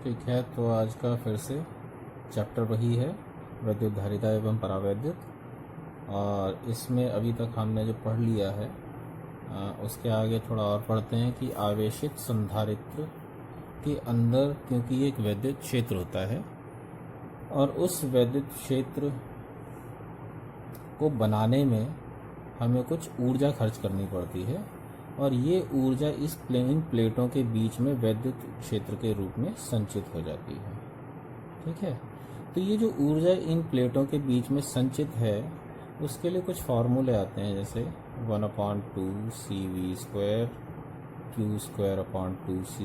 ठीक है, तो आज का फिर से चैप्टर वही है, विद्युत धारिता एवं परावैद्युत। और इसमें अभी तक हमने जो पढ़ लिया है उसके आगे थोड़ा और पढ़ते हैं कि आवेशित संधारित्र के अंदर, क्योंकि एक वैद्युत क्षेत्र होता है और उस वैद्युत क्षेत्र को बनाने में हमें कुछ ऊर्जा खर्च करनी पड़ती है और ये ऊर्जा इन प्लेटों के बीच में वैद्युत क्षेत्र के रूप में संचित हो जाती है। ठीक है, तो ये जो ऊर्जा इन प्लेटों के बीच में संचित है उसके लिए कुछ फार्मूले आते हैं, जैसे 1/2 CV² Q²/2C।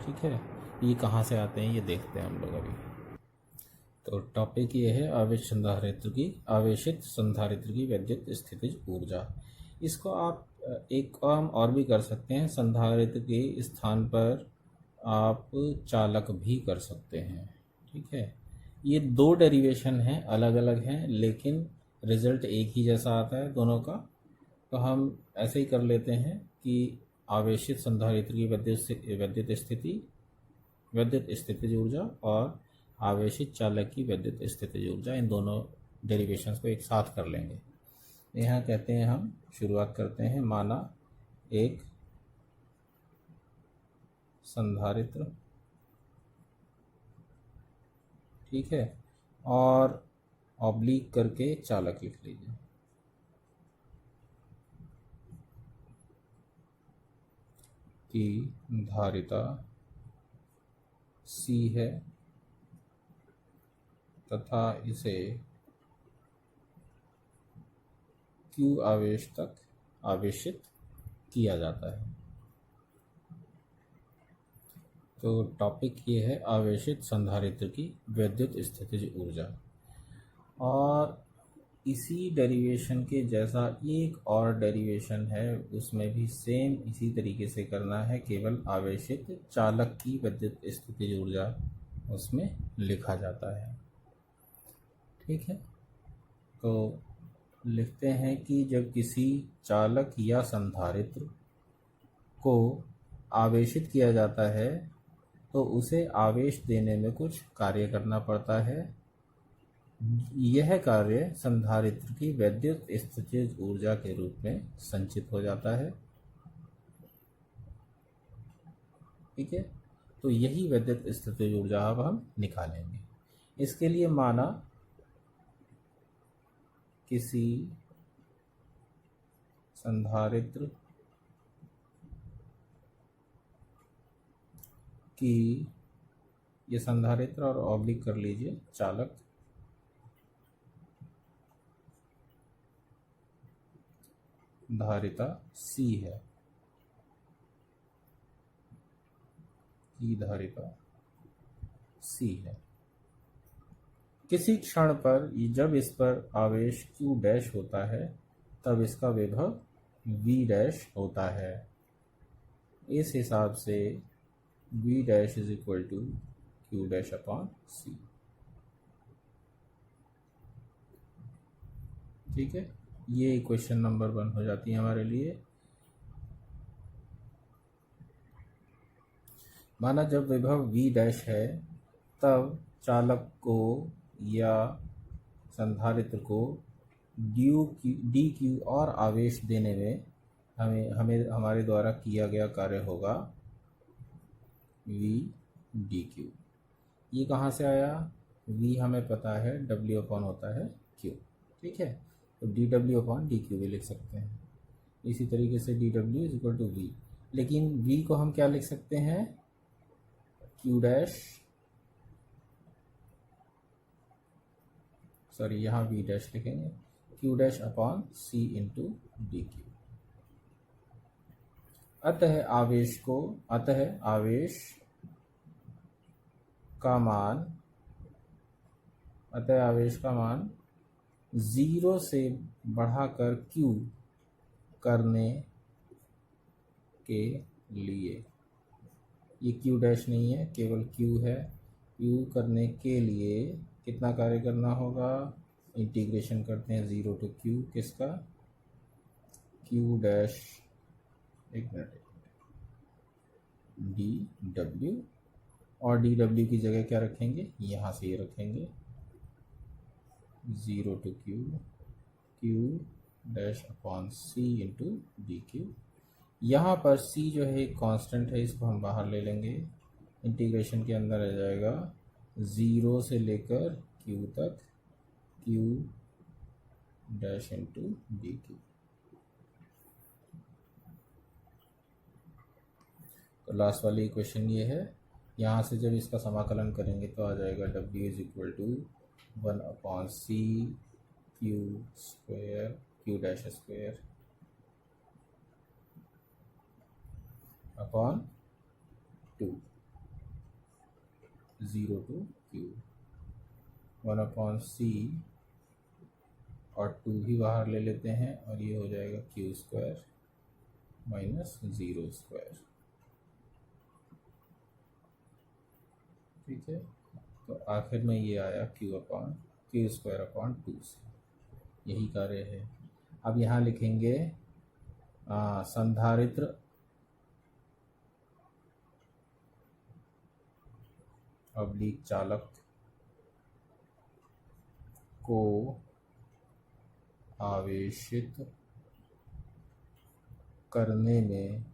ठीक है, ये कहाँ से आते हैं ये देखते हैं हम लोग अभी। तो टॉपिक ये है आवेशित संधारित्र की वैद्युत स्थितिज ऊर्जा। इसको आप एक काम और भी कर सकते हैं, संधारित्र के स्थान पर आप चालक भी कर सकते हैं। ठीक है, ये दो डेरिवेशन हैं, अलग अलग हैं, लेकिन रिजल्ट एक ही जैसा आता है दोनों का। तो हम ऐसे ही कर लेते हैं कि आवेशित संधारित्र की वैद्युत स्थितिज ऊर्जा और आवेशित चालक की वैद्युत स्थितिज ऊर्जा, इन दोनों डेरिवेशंस को एक साथ कर लेंगे। यहाँ कहते हैं, हम शुरुआत करते हैं, माना एक संधारित्र, ठीक है, और ऑब्लिक करके चालक लिख लीजिए। की धारिता C है तथा इसे Q आवेश तक आवेशित किया जाता है। तो टॉपिक ये है आवेशित संधारित्र की वैद्युत स्थितिज ऊर्जा। और इसी डेरिवेशन के जैसा एक और डेरिवेशन है, उसमें भी सेम इसी तरीके से करना है, केवल आवेशित चालक की वैद्युत स्थितिज ऊर्जा उसमें लिखा जाता है। ठीक है, तो लिखते हैं कि जब किसी चालक या संधारित्र को आवेशित किया जाता है तो उसे आवेश देने में कुछ कार्य करना पड़ता है। यह कार्य संधारित्र की वैद्युत स्थितिज ऊर्जा के रूप में संचित हो जाता है। ठीक है, तो यही वैद्युत स्थितिज ऊर्जा अब हम निकालेंगे। इसके लिए माना किसी संधारित्र की, ये संधारित्र और ऑब्लिक कर लीजिए चालक, धारिता C है, की धारिता C है। किसी क्षण पर जब इस पर आवेश Q' होता है तब इसका विभव V' होता है। इस हिसाब से V' = Q'/C। ठीक है, ये इक्वेशन नंबर 1 हो जाती है हमारे लिए। माना जब विभव V' है तब चालक को या संधारित्र को dq और आवेश देने में हमें हमारे द्वारा किया गया कार्य होगा V dq। ये कहाँ से आया? V हमें पता है W/ होता है Q। ठीक है, तो dW/dq भी लिख सकते हैं। इसी तरीके से dW = V, लेकिन V को हम क्या लिख सकते हैं? यहाँ V' लिखेंगे, Q'/C × dq। अतः आवेश का मान 0 से बढ़ाकर Q करने के लिए, ये Q' नहीं है, केवल Q है। Q करने के लिए कितना कार्य करना होगा? इंटीग्रेशन करते हैं 0 to Q, किसका? Q', एक मिनट, dW और डी डब्ल्यू की जगह क्या रखेंगे, यहाँ से ये रखेंगे 0 to Q dash upon C into D Q. यहाँ पर c जो है एक कांस्टेंट है, इसको हम बाहर ले लेंगे, इंटीग्रेशन के अंदर आ जाएगा 0 से लेकर q तक q dash into D Q. तो लास्ट वाली इक्वेशन ये है। यहाँ से जब इसका समाकलन करेंगे तो आ जाएगा w is equal to 1 upon c q square q dash square upon 2 0 to q 1 upon c और 2 भी बाहर ले लेते हैं और ये हो जाएगा क्यू स्क्वायर माइनस 0 स्क्वायर। ठीक है, तो आखिर में ये आया क्यू स्क्वायर अपॉन 2 से, यही कार्य है। अब यहाँ लिखेंगे संधारित्र अब्लिक चालक को आवेशित करने में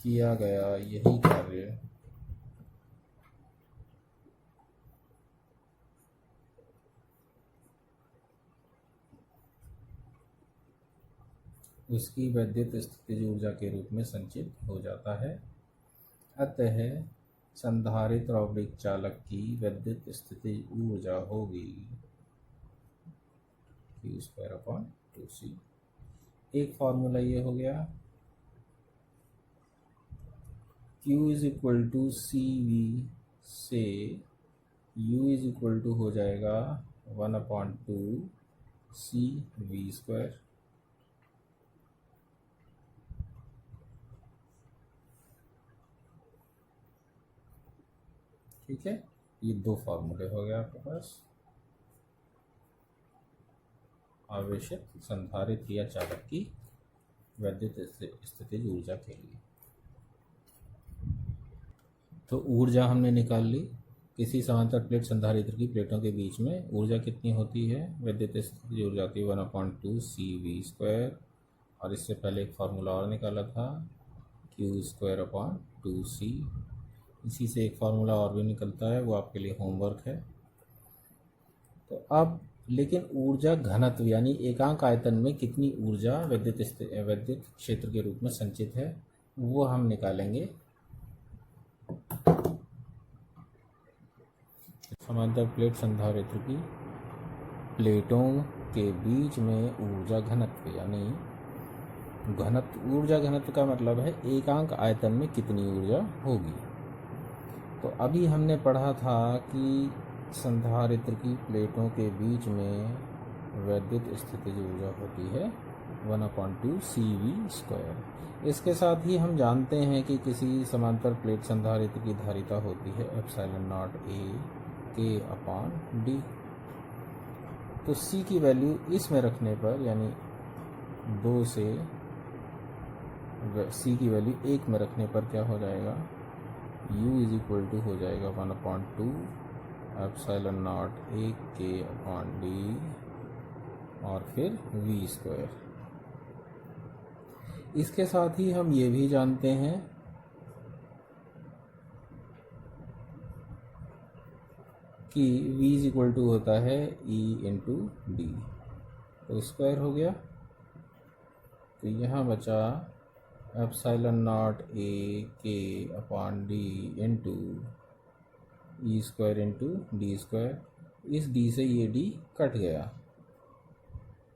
किया गया यही कार्य उसकी वैद्युत स्थितिज ऊर्जा के रूप में संचित हो जाता है। अतः संधारित्र अब्लिक चालक की वैद्युत स्थितिज ऊर्जा होगी क्यू स्क्वायर अपॉन 2c। एक फॉर्मूला ये हो गया, Q is equal to C V से U इज इक्वल टू हो जाएगा 1 अपॉन 2 सी वी स्क्वायर। ठीक है, ये दो फार्मूले हो गए आपके पास आवेशित संधारित्र या चालक की वैद्युत स्थितिज ऊर्जा के लिए। तो ऊर्जा हमने निकाल ली। किसी समांतर प्लेट संधारित्र की प्लेटों के बीच में ऊर्जा कितनी होती है, वैद्युत स्थितिज ऊर्जा होती है 1/2 सी वी स्क्वायर, और इससे पहले एक फार्मूला और निकाला था क्यू स्क्वायर अपॉन 2c। इसी से एक फार्मूला और भी निकलता है, वो आपके लिए होमवर्क है। तो अब लेकिन ऊर्जा घनत्व यानी एकांक आयतन में कितनी ऊर्जा वैद्युत क्षेत्र के रूप में संचित है वो हम निकालेंगे। समांतर प्लेट संधारित्र की प्लेटों के बीच में ऊर्जा घनत्व यानी ऊर्जा घनत्व का मतलब है एकांक आयतन में कितनी ऊर्जा होगी। तो अभी हमने पढ़ा था कि संधारित्र की प्लेटों के बीच में वैद्युत स्थितिज ऊर्जा होती है 1/2 सी वी स्क्वायर। इसके साथ ही हम जानते हैं कि किसी समांतर प्लेट संधारित्र की धारिता होती है ε0 A K अपॉन डी। तो C की वैल्यू इसमें रखने पर यानी 2 से C की वैल्यू 1 में रखने पर क्या हो जाएगा, U इज इक्वल टू हो जाएगा 1/2 ε0 A K अपॉन डी और फिर V स्क्वायर। इसके साथ ही हम ये भी जानते हैं कि V इज इक्वल टू होता है E इंटू डी, तो स्क्वायर हो गया। तो यहाँ बचा ε0 A K upon D into E square into D square. इस डी से ये डी कट गया,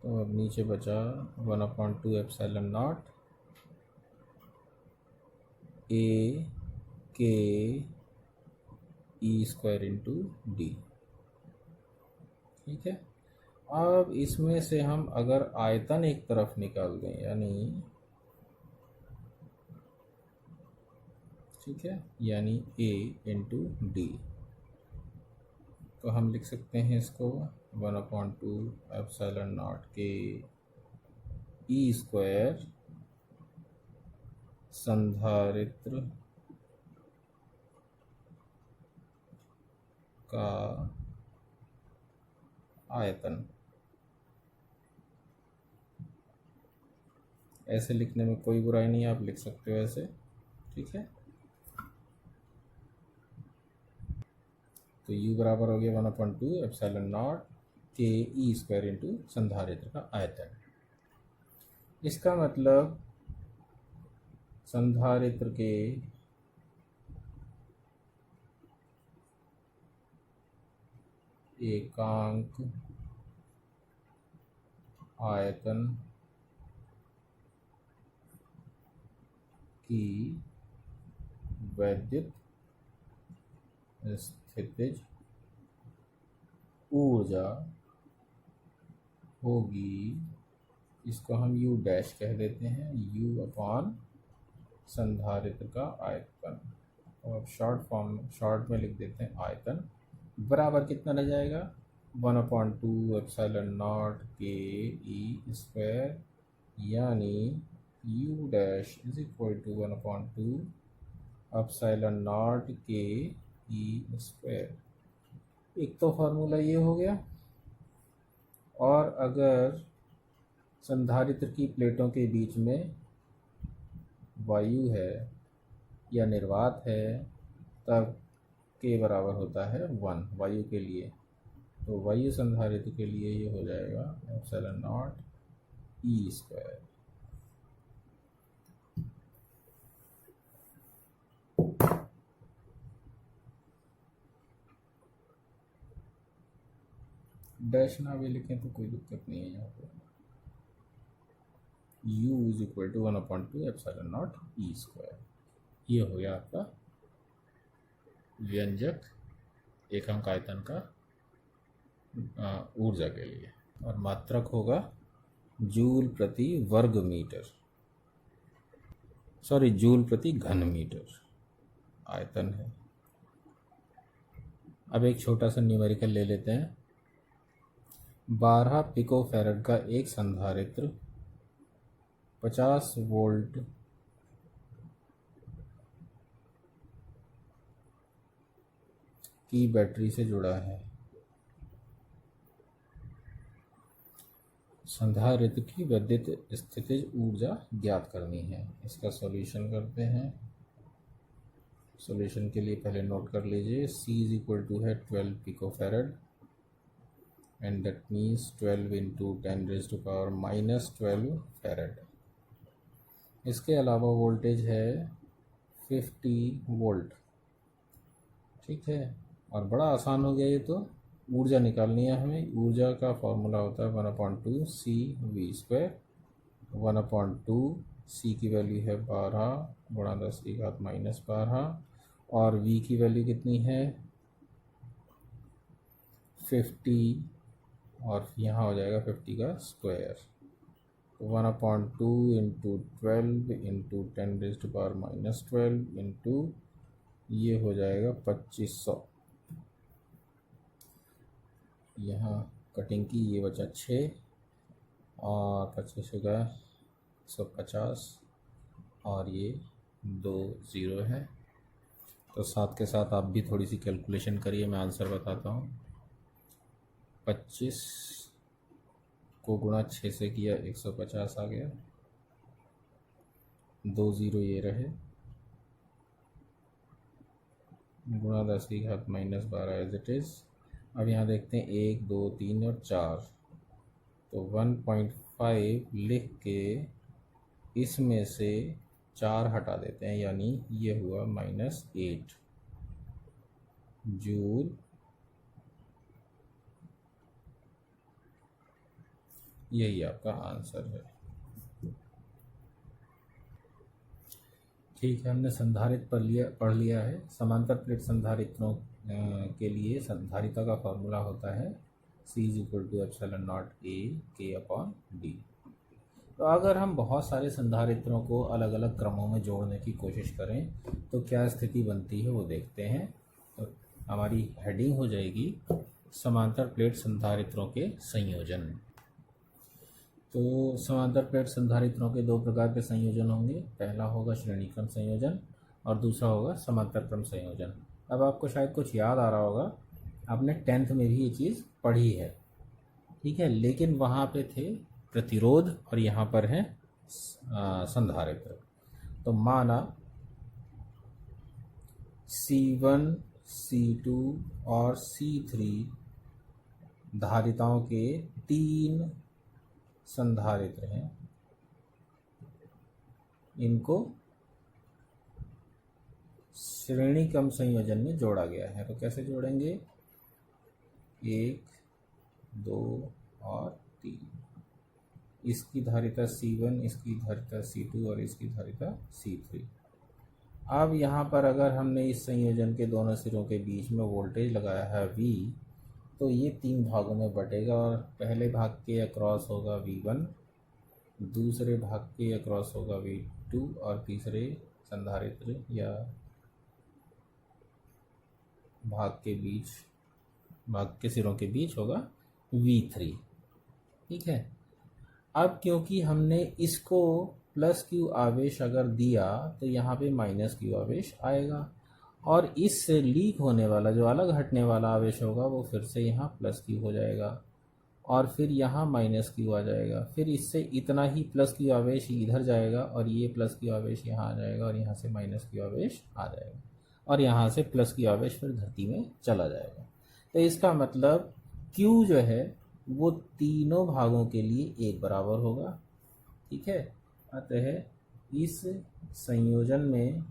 तो अब नीचे बचा 1/2 ε0 A K E square into D. ठीक है, अब इसमें से हम अगर आयतन एक तरफ निकाल दें यानी ठीक है यानी A इंटू डी, तो हम लिख सकते हैं इसको 1/2 ε0 के ई स्क्वायर संधारित्र का आयतन। ऐसे लिखने में कोई बुराई नहीं है, आप लिख सकते हो ऐसे, ठीक है। तो u बराबर हो गया 1/2 एप्सिलॉन नॉट के ई स्क्वायर इंटू संधारित्र का आयतन। इसका मतलब संधारित्र के एकांक आयतन की वैद्युत स्थितिज ऊर्जा होगी, इसको हम U डैश कह देते हैं, U अपॉन संधारित्र का आयतन, और शॉर्ट में लिख देते हैं आयतन, बराबर कितना रह जाएगा 1/2 एप्सिलॉन नॉट के ई स्क्वायर, यानी U dash is equal to 1/2 epsilon naught के ई स्क्वायर। एक तो फार्मूला ये हो गया। और अगर संधारित्र की प्लेटों के बीच में वायु है या निर्वात है तब के बराबर होता है 1 वायु के लिए, तो वायु संधारित्र के लिए ये हो जाएगा epsilon naught e square. Dash ना भी लिखें तो कोई दिक्कत नहीं है यहाँ पे। u is equal to 1/2 epsilon naught e square. ये हो गया आपका व्यंजक एकांक आयतन का ऊर्जा के लिए, और मात्रक होगा जूल प्रति वर्ग मीटर, सॉरी जूल प्रति घन मीटर आयतन है। अब एक छोटा सा न्यूमेरिकल ले लेते हैं। 12 पिकोफैरड का एक संधारित्र 50 वोल्ट की बैटरी से जुड़ा है। संधारित्र की वैद्युत स्थितिज ऊर्जा ज्ञात करनी है। इसका सॉल्यूशन करते हैं। सॉल्यूशन के लिए पहले नोट कर लीजिए, C इज इक्वल टू है 12 picofarad, and that means 12 into 10⁻⁻12 farad. इसके अलावा वोल्टेज है 50 वोल्ट, ठीक है। और बड़ा आसान हो गया ये तो। ऊर्जा निकालनी है हमें। ऊर्जा का फॉर्मूला होता है 1/2 सी वी स्क्वायर। 1/2 सी की वैल्यू है 12 गुणा 10⁻⁻12, और वी की वैल्यू कितनी है 50, और यहाँ हो जाएगा 50 का स्क्वायर। 1/2 इंटू 12 इंटू 10⁻⁻12 इंटू ये हो जाएगा 2500। यहाँ कटिंग की, ये बचा 6 और 25 का 150, और ये 2 0 है। तो साथ के साथ आप भी थोड़ी सी कैलकुलेशन करिए, मैं आंसर बताता हूँ। 25 को गुणा 6 से किया 150 आ गया, 2 0 ये रहे, गुणा 10⁻⁻12 एज इट इज़। अब यहाँ देखते हैं 1 2 3 और 4, तो 1.5 लिख के इसमें से 4 हटा देते हैं, यानी ये हुआ -8 जूल। यही आपका आंसर है। ठीक है, हमने संधारित्र पढ़ लिया है। समांतर प्लेट संधारित्रों के लिए संधारिता का फॉर्मूला होता है C is equal to epsilon naught A K/D। तो अगर हम बहुत सारे संधारित्रों को अलग अलग क्रमों में जोड़ने की कोशिश करें तो क्या स्थिति बनती है वो देखते हैं। तो हमारी हेडिंग हो जाएगी समांतर प्लेट संधारित्रों के संयोजन। तो समांतर प्लेट संधारित्रों के दो प्रकार के संयोजन होंगे। पहला होगा श्रेणी क्रम संयोजन और दूसरा होगा समांतर क्रम संयोजन। अब आपको शायद कुछ याद आ रहा होगा, आपने 10th में भी ये चीज़ पढ़ी है, ठीक है, लेकिन वहाँ पे थे प्रतिरोध और यहाँ पर है संधारित्र। तो माना C1, C2 और C3 धारिताओं के 3 संधारित्र हैं, इनको श्रेणी क्रम संयोजन में जोड़ा गया है। तो कैसे जोड़ेंगे? 1, 2 और 3। इसकी धारिता C1, इसकी धारिता C2 और इसकी धारिता C3। अब यहाँ पर अगर हमने इस संयोजन के दोनों सिरों के बीच में वोल्टेज लगाया है V, तो ये 3 भागों में बटेगा और पहले भाग के अक्रॉस होगा V1, दूसरे भाग के अक्रॉस होगा V2 और तीसरे संधारित्र या भाग के सिरों के बीच होगा V3, ठीक है। अब क्योंकि हमने इसको प्लस क्यू आवेश अगर दिया तो यहाँ पे माइनस क्यू आवेश आएगा और इससे लीक होने वाला जो अलग हटने वाला आवेश होगा वो फिर से यहाँ प्लस क्यू हो जाएगा और फिर यहाँ माइनस क्यू आ जाएगा। फिर इससे इतना ही प्लस क्यू आवेश इधर जाएगा और ये प्लस क्यू आवेश यहाँ आ जाएगा और यहाँ से माइनस क्यू आवेश आ जाएगा और यहाँ से प्लस क्यू आवेश फिर धरती में चला जाएगा। तो इसका मतलब क्यू जो है वो तीनों भागों के लिए एक बराबर होगा, ठीक है। अतः इस संयोजन में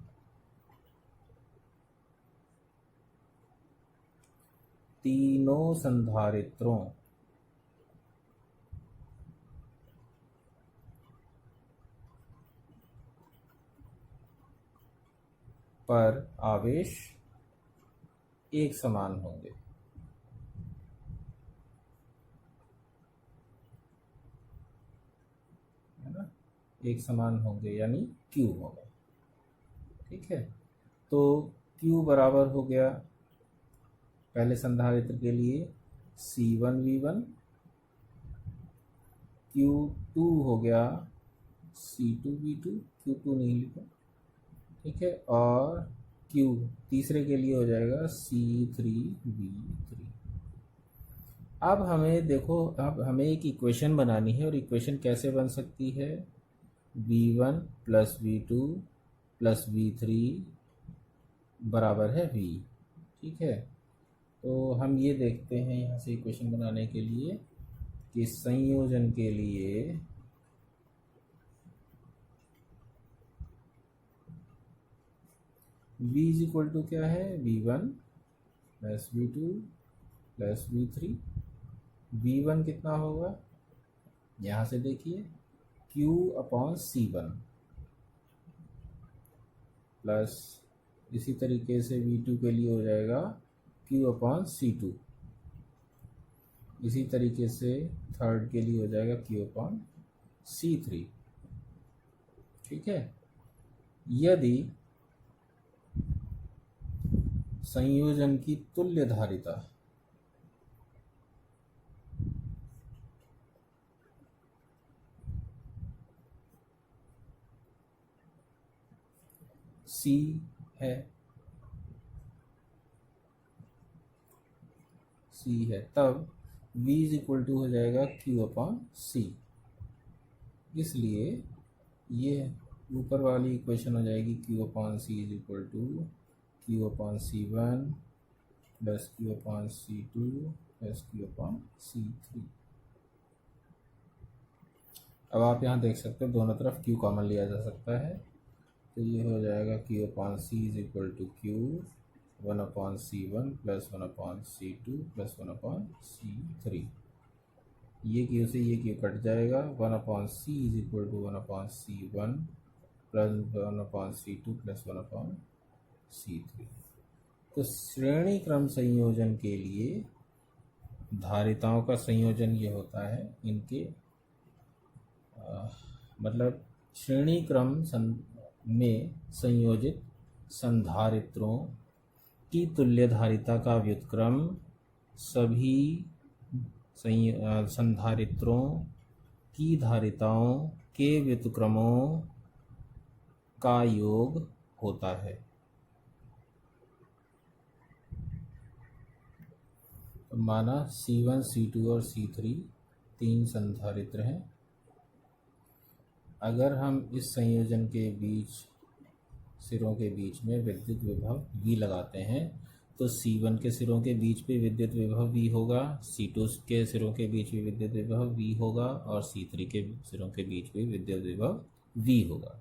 तीनों संधारित्रों पर आवेश एक समान होंगे, है ना, एक समान होंगे यानी Q होगा, ठीक है। तो Q बराबर हो गया पहले संधारित्र के लिए C1V1, Q2 हो गया C2V2, Q2 नहीं लिखा, ठीक है, और Q तीसरे के लिए हो जाएगा C3V3। अब हमें देखो, अब हमें एक इक्वेशन बनानी है और इक्वेशन कैसे बन सकती है? V1 plus V2 plus V3 बराबर है V, ठीक है। तो हम ये देखते हैं यहाँ से इक्वेशन बनाने के लिए कि संयोजन के लिए V इज इक्वल टू क्या है? V1 plus V2 plus V3। V1 कितना होगा? यहाँ से देखिए Q अपॉन C1 प्लस इसी तरीके से V2 के लिए हो जाएगा Q अपॉन C2, इसी तरीके से थर्ड के लिए हो जाएगा Q अपॉन C3, ठीक है। यदि संयोजन की तुल्य धारिता C है, तब V इज इक्वल टू हो जाएगा Q अपॉन C। इसलिए ये ऊपर वाली इक्वेशन हो जाएगी Q upon C is equal to Q upon C1 plus Q upon C2 plus Q upon C3। अब आप यहाँ देख सकते हो दोनों तरफ Q कॉमन लिया जा सकता है, तो ये हो जाएगा Q upon C is equal to Q 1 upon C1 plus 1 upon C2 plus 1 upon C3। ये Q से ये Q कट जाएगा, 1 upon C is equal to 1 upon C1 plus 1 upon C2 plus 1 upon C3। तो श्रेणी क्रम संयोजन के लिए धारिताओं का संयोजन ये होता है, इनके मतलब श्रेणी क्रम में संयोजित संधारित्रों की तुल्य धारिता का व्युत्क्रम सभी संधारित्रों की धारिताओं के व्युत्क्रमों का योग होता है। तो माना C1, C2 और C3 तीन संधारित्र हैं। अगर हम इस संयोजन के बीच सिरों के बीच में विद्युत विभव V लगाते हैं तो C1 के सिरों के बीच पे विद्युत विभव V होगा, C2 के सिरों के बीच भी विद्युत विभव V होगा और C3 के सिरों के बीच भी विद्युत विभव V होगा।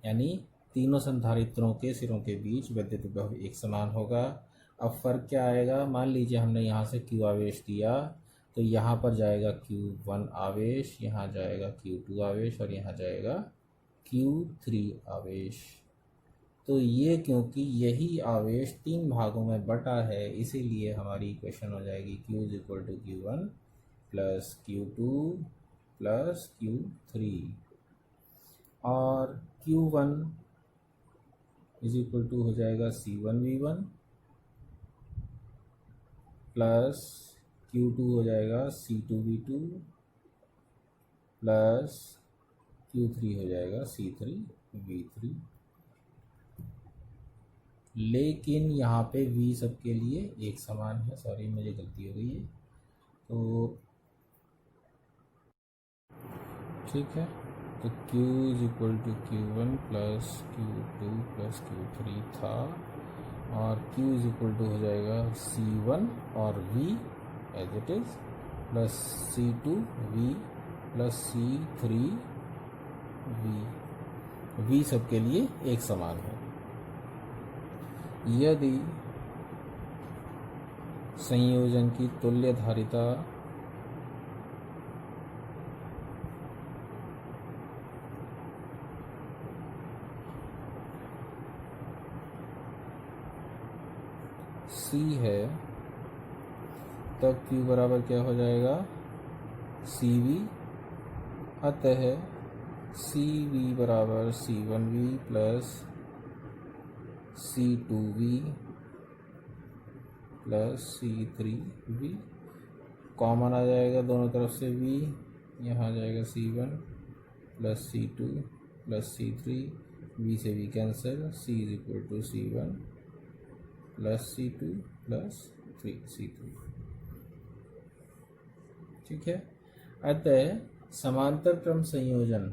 यानी तीनों संधारित्रों के सिरों के बीच विद्युत विभव एक समान होगा। अब फर्क क्या आएगा, मान लीजिए हमने यहाँ से Q आवेश दिया तो यहाँ पर जाएगा Q1 आवेश, यहाँ जाएगा Q2 आवेश और यहाँ जाएगा Q3 आवेश। तो ये क्योंकि यही आवेश तीन भागों में बटा है इसीलिए हमारी इक्वेशन हो जाएगी Q = Q1 plus Q2 plus Q3 और Q1 हो जाएगा C1V1 प्लस Q2 हो जाएगा C2V2 प्लस Q3 हो जाएगा C3V3। लेकिन यहाँ पे V सबके लिए एक समान है, सॉरी मुझे गलती हो गई है, तो ठीक है। तो Q = Q1 plus Q2 plus Q3 था और Q हो जाएगा C1 और V as it is plus C2V plus C3V। V सबके लिए एक समान है। यदि संयोजन की तुल्य धारिता C है तब Q बराबर क्या हो जाएगा CV। अतः CV बराबर C1V plus C2V plus C3V। Common आ जाएगा दोनों तरफ से V, यहाँ आ जाएगा C1 plus C2 plus C3, V से V cancel, C = C1 plus C2 plus C3। ठीक है। अतः समांतर क्रम संयोजन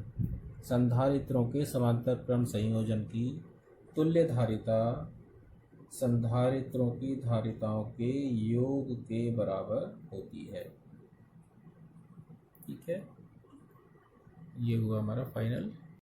संधारित्रों के समांतर क्रम संयोजन की तुल्य धारिता संधारित्रों की धारिताओं के योग के बराबर होती है। ठीक है, ये हुआ हमारा फाइनल